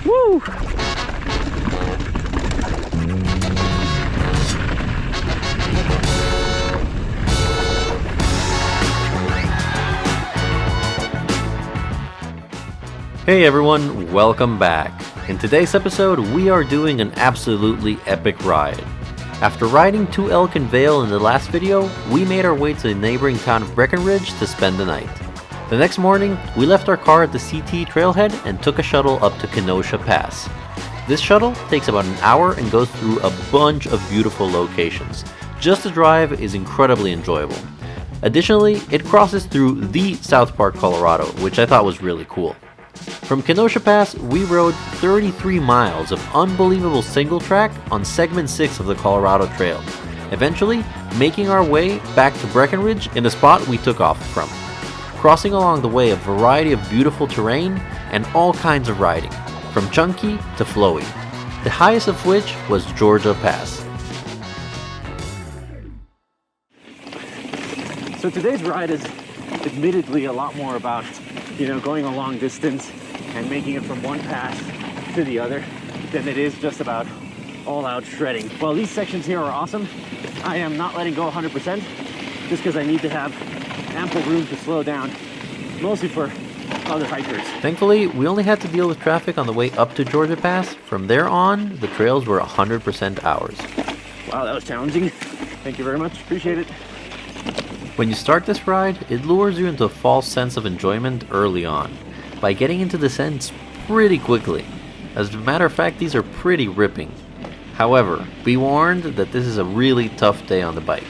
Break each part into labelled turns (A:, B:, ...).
A: Woo! Hey everyone, welcome back. In today's episode, we are doing an absolutely epic ride. After riding to Elkin Vale in the last video, we made our way to the neighboring town of Breckenridge to spend the night. The next morning, we left our car at the CT trailhead and took a shuttle up to Kenosha Pass. This shuttle takes about an hour and goes through a bunch of beautiful locations. Just the drive is incredibly enjoyable. Additionally, it crosses through the South Park, Colorado, which I thought was really cool. From Kenosha Pass, we rode 33 miles of unbelievable single track on segment 6 of the Colorado Trail, eventually making our way back to Breckenridge in the spot we took off from. Crossing along the way a variety of beautiful terrain and all kinds of riding, from chunky to flowy, the highest of which was Kenosha Pass.
B: So today's ride is admittedly a lot more about going a long distance and making it from one pass to the other than it is just about all-out shredding. While these sections here are awesome, I am not letting go 100% just because I need to have ample room to slow down, mostly for other hikers.
A: Thankfully, we only had to deal with traffic on the way up to Kenosha Pass. From there on, the trails were 100% ours.
B: Wow, that was challenging. Thank you very much, appreciate it.
A: When you start this ride, it lures you into a false sense of enjoyment early on, by getting into descents pretty quickly. As a matter of fact, these are pretty ripping. However, be warned that this is a really tough day on the bike.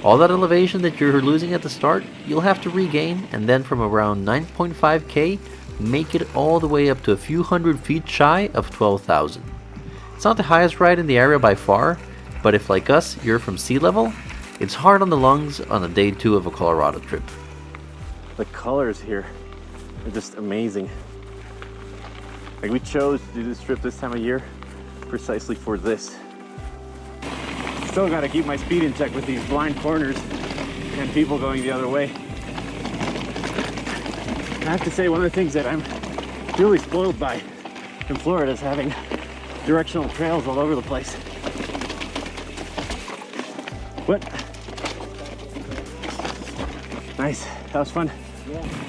A: All that elevation that you're losing at the start, you'll have to regain, and then from around 9.5k, make it all the way up to a few hundred feet shy of 12,000. It's not the highest ride in the area by far, but if like us, you're from sea level, it's hard on the lungs on a day 2 of a Colorado trip.
B: The colors here are just amazing. Like, we chose to do this trip this time of year precisely for this. Still gotta keep my speed in check with these blind corners and people going the other way. I have to say, one of the things that I'm really spoiled by in Florida is having directional trails all over the place. What? Nice, that was fun.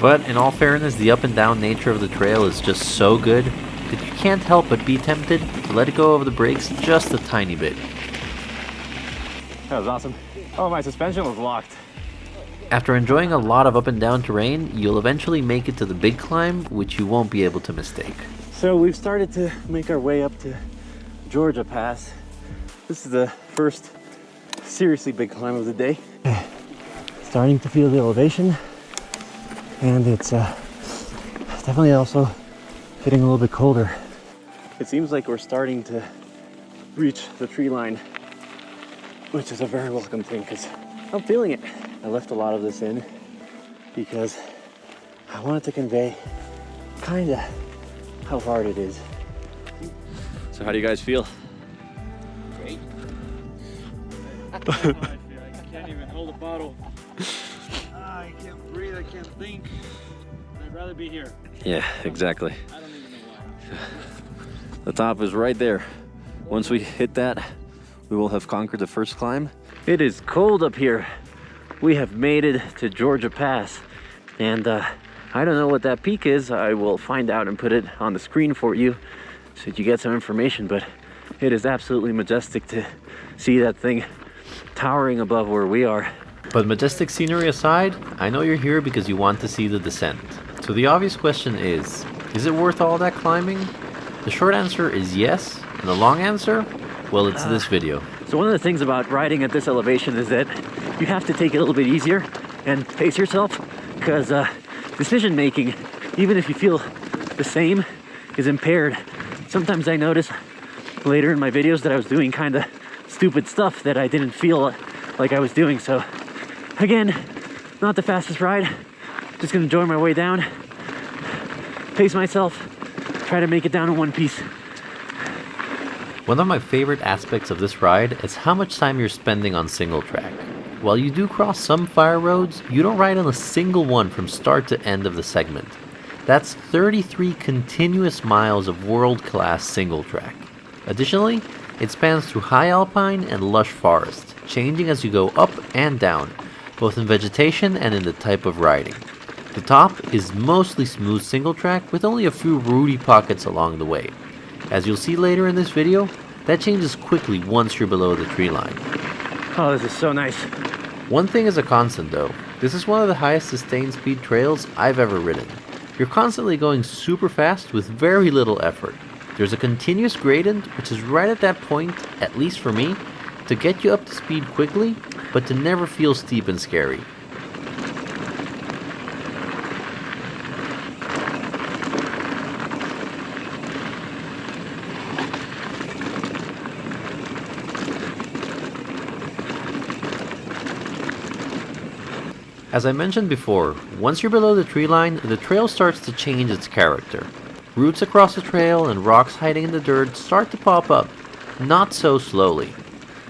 A: But in all fairness, the up and down nature of the trail is just so good that you can't help but be tempted to let go of the brakes just a tiny bit.
B: That was awesome. Oh, my suspension was locked.
A: After enjoying a lot of up and down terrain, you'll eventually make it to the big climb, which you won't be able to mistake.
B: So we've started to make our way up to Kenosha Pass. This is the first seriously big climb of the day. Starting to feel the elevation, and it's definitely also getting a little bit colder. It seems like we're starting to reach the tree line, which is a very welcome thing because I'm feeling it. I left a lot of this in because I wanted to convey kind of how hard it is. So how do you guys feel?
C: Great. I don't know how I feel. I can't even hold a bottle. I can't breathe, I can't think. I'd rather be here.
B: Yeah, exactly.
C: I don't even know why.
B: The top is right there. Once we hit that, we will have conquered the first climb. It is cold up here. We have made it to Kenosha Pass, and I don't know what that peak is. I will find out and put it on the screen for you so that you get some information, but it is absolutely majestic to see that thing towering above where we are.
A: But majestic scenery aside, I know you're here because you want to see the descent. So the obvious question is it worth all that climbing? The short answer is yes, and the long answer, well, it's this video.
B: So one of the things about riding at this elevation is that you have to take it a little bit easier and pace yourself, because decision making, even if you feel the same, is impaired. Sometimes I notice later in my videos that I was doing kind of stupid stuff that I didn't feel like I was doing. So again, not the fastest ride, just gonna enjoy my way down, pace myself, try to make it down in one piece.
A: One of my favorite aspects of this ride is how much time you're spending on single track. While you do cross some fire roads, you don't ride on a single one from start to end of the segment. That's 33 continuous miles of world-class single track. Additionally, it spans through high alpine and lush forest, changing as you go up and down, both in vegetation and in the type of riding. The top is mostly smooth single track with only a few rooty pockets along the way. As you'll see later in this video, that changes quickly once you're below the tree line.
B: Oh, this is so nice.
A: One thing is a constant though, this is one of the highest sustained speed trails I've ever ridden. You're constantly going super fast with very little effort. There's a continuous gradient which is right at that point, at least for me, to get you up to speed quickly, but to never feel steep and scary. As I mentioned before, once you're below the tree line, the trail starts to change its character. Roots across the trail and rocks hiding in the dirt start to pop up, not so slowly.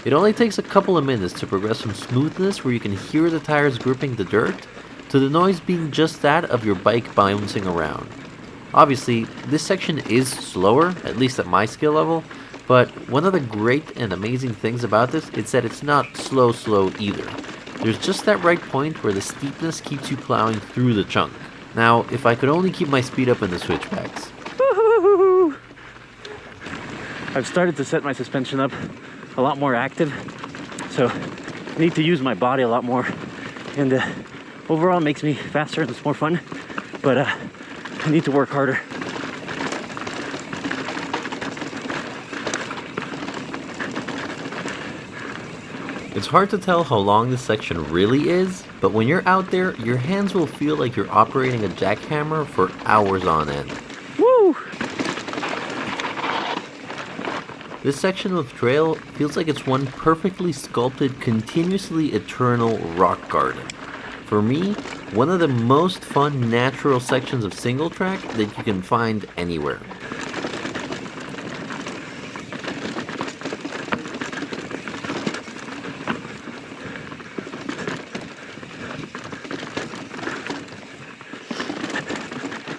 A: It only takes a couple of minutes to progress from smoothness where you can hear the tires gripping the dirt, to the noise being just that of your bike bouncing around. Obviously, this section is slower, at least at my skill level, but one of the great and amazing things about this is that it's not slow either. There's just that right point where the steepness keeps you plowing through the chunk. Now, if I could only keep my speed up in the switchbacks.
B: I've started to set my suspension up a lot more active, so I need to use my body a lot more, and overall it makes me faster and it's more fun, but I need to work harder.
A: It's hard to tell how long this section really is, but when you're out there, your hands will feel like you're operating a jackhammer for hours on end.
B: Woo!
A: This section of trail feels like it's one perfectly sculpted, continuously eternal rock garden. For me, one of the most fun natural sections of single track that you can find anywhere.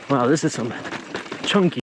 B: Wow, this is some chunky.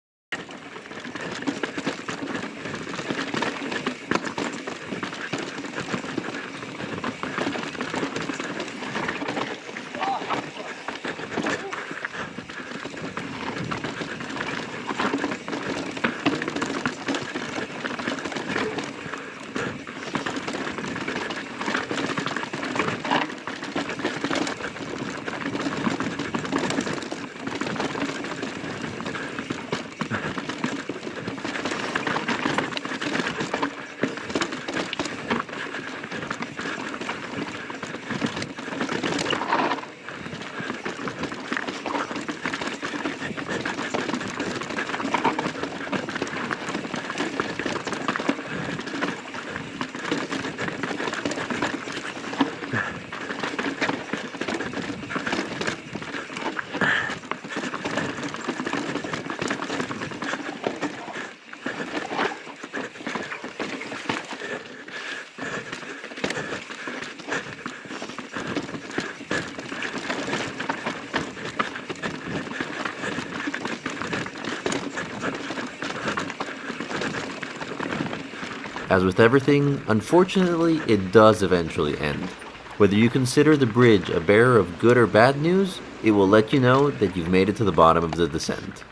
A: As with everything, unfortunately, it does eventually end. Whether you consider the bridge a bearer of good or bad news, it will let you know that you've made it to the bottom of the descent.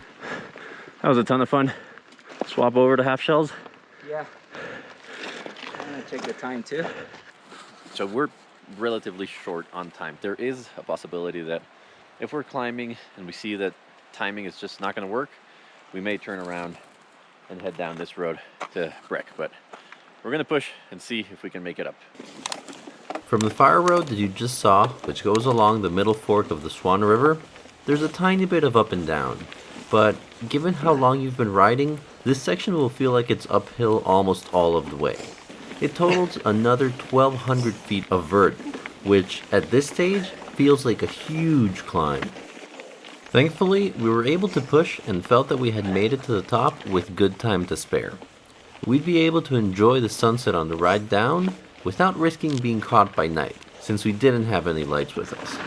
B: That was a ton of fun. Swap over to half shells.
D: Yeah. I'm gonna take the time too.
A: So we're relatively short on time. There is a possibility that if we're climbing and we see that timing is just not going to work, we may turn around and head down this road to Breck, but we're going to push and see if we can make it up. From the fire road that you just saw, which goes along the middle fork of the Swan River, there's a tiny bit of up and down, but given how long you've been riding, this section will feel like it's uphill almost all of the way. It totals another 1,200 feet of vert, which at this stage feels like a huge climb. Thankfully, we were able to push and felt that we had made it to the top with good time to spare. We'd be able to enjoy the sunset on the ride down without risking being caught by night, since we didn't have any lights with us.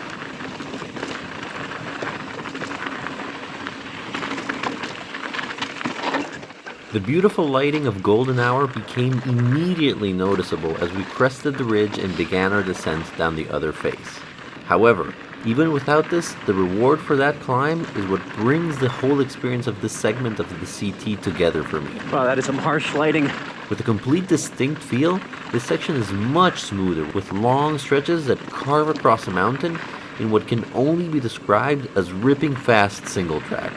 A: The beautiful lighting of golden hour became immediately noticeable as we crested the ridge and began our descent down the other face. However, even without this, the reward for that climb is what brings the whole experience of this segment of the CT together for me.
B: Wow, that is some harsh lighting.
A: With a complete distinct feel, this section is much smoother, with long stretches that carve across the mountain in what can only be described as ripping fast single track.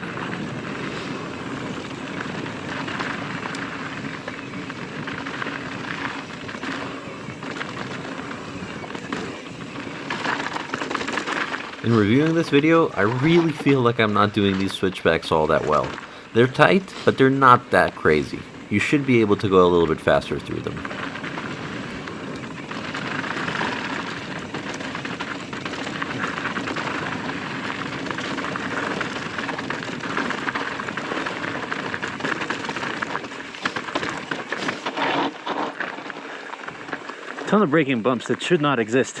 A: In reviewing this video, I really feel like I'm not doing these switchbacks all that well. They're tight, but they're not that crazy. You should be able to go a little bit faster through them.
B: Ton of braking bumps that should not exist.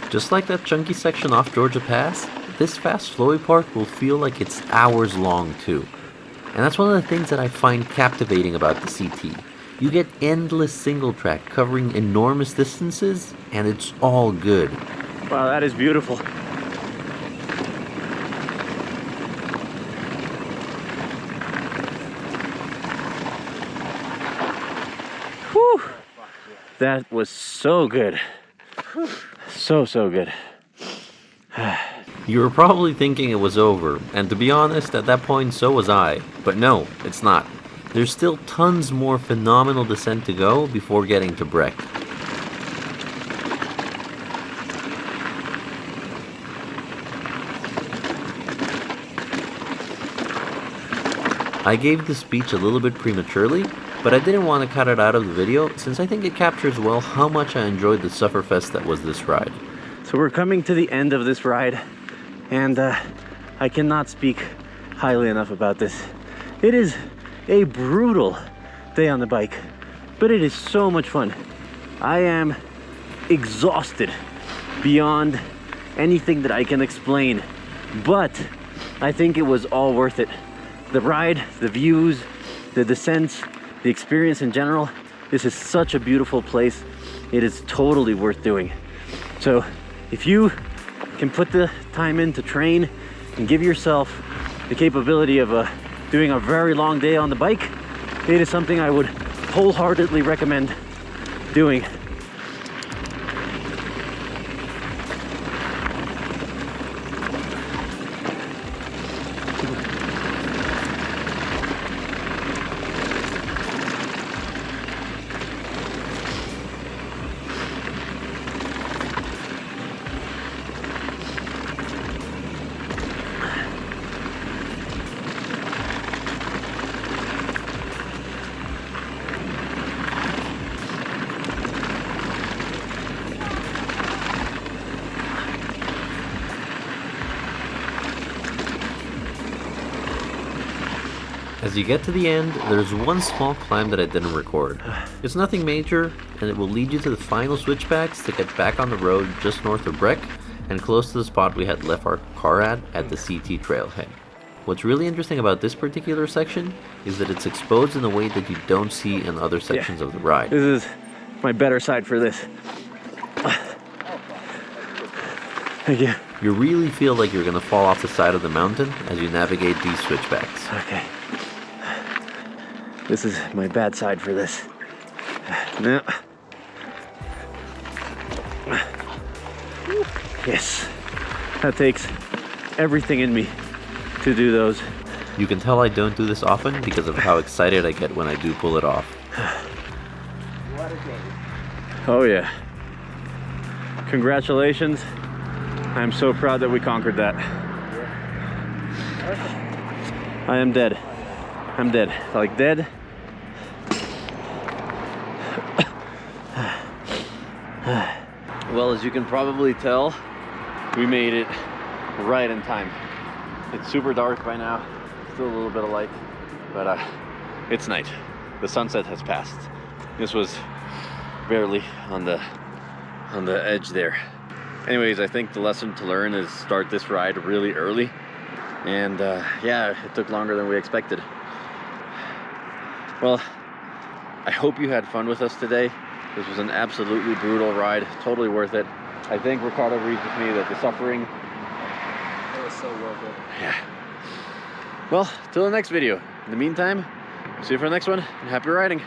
A: Just like that chunky section off Georgia Pass, this fast flowy part will feel like it's hours long too. And that's one of the things that I find captivating about the CT. You get endless single track covering enormous distances, and it's all good.
B: Wow, that is beautiful. Whew. That was so good. So good.
A: You were probably thinking it was over, and to be honest, at that point so was I. But no, it's not. There's still tons more phenomenal descent to go before getting to Breck. I gave this speech a little bit prematurely, but I didn't want to cut it out of the video since I think it captures well how much I enjoyed the sufferfest that was this ride.
B: So we're coming to the end of this ride, and I cannot speak highly enough about this. It is a brutal day on the bike, but it is so much fun. I am exhausted beyond anything that I can explain, but I think it was all worth it. The ride, the views, the descents, the experience in general. This is such a beautiful place. It is totally worth doing. So if you can put the time in to train and give yourself the capability of doing a very long day on the bike, it is something I would wholeheartedly recommend doing.
A: As you get to the end, there's one small climb that I didn't record. It's nothing major, and it will lead you to the final switchbacks to get back on the road just north of Breck and close to the spot we had left our car at the CT trailhead. What's really interesting about this particular section is that it's exposed in a way that you don't see in other sections of the ride.
B: This is my better side for this. Thank you.
A: You really feel like you're going to fall off the side of the mountain as you navigate these switchbacks.
B: Okay. This is my bad side for this. Yeah. Yes. That takes everything in me to do those.
A: You can tell I don't do this often because of how excited I get when I do pull it off.
D: What a day.
B: Oh yeah. Congratulations. I'm so proud that we conquered that. I am dead. I'm dead. Like dead. Well, as you can probably tell, we made it right in time. It's super dark by now. Still a little bit of light, but it's night. The sunset has passed. This was barely on the edge there. Anyways, I think the lesson to learn is start this ride really early. And yeah, it took longer than we expected. Well, I hope you had fun with us today. This was an absolutely brutal ride, totally worth it. I think Ricardo agrees with me that the suffering,
D: It was so worth it.
B: yeah. Well, till the next video. In the meantime, see you for the next one, and happy riding.